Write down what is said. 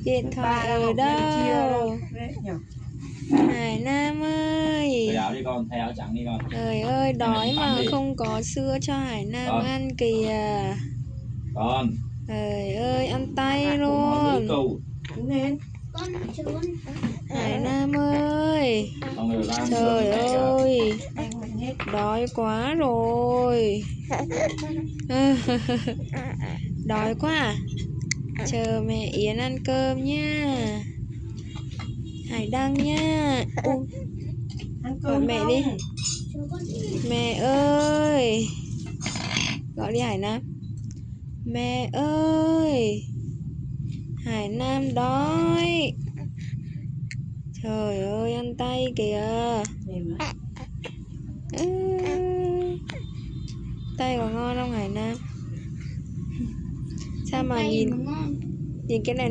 Điện thoại ở đâu? Hải Nam ơi. Cởi áo đi con, thay áo trắng đi con. Trời ơi, đói mà đi. không có sữa cho Hải Nam ăn kìa. Con. Trời ơi, ăn tay Nói mấy luôn. câu. Hải Nam ơi. Trời ơi, đói quá rồi. Đói quá à? Chờ mẹ Yến ăn cơm nha. Hải Đăng nha. Gọi mẹ đi. Mẹ ơi. Gọi đi Hải Nam. Mẹ ơi. Hải Nam đói. Trời ơi, ăn tay kìa. Tay có ngon không Hải Nam? Sao mà nhìn cái này nó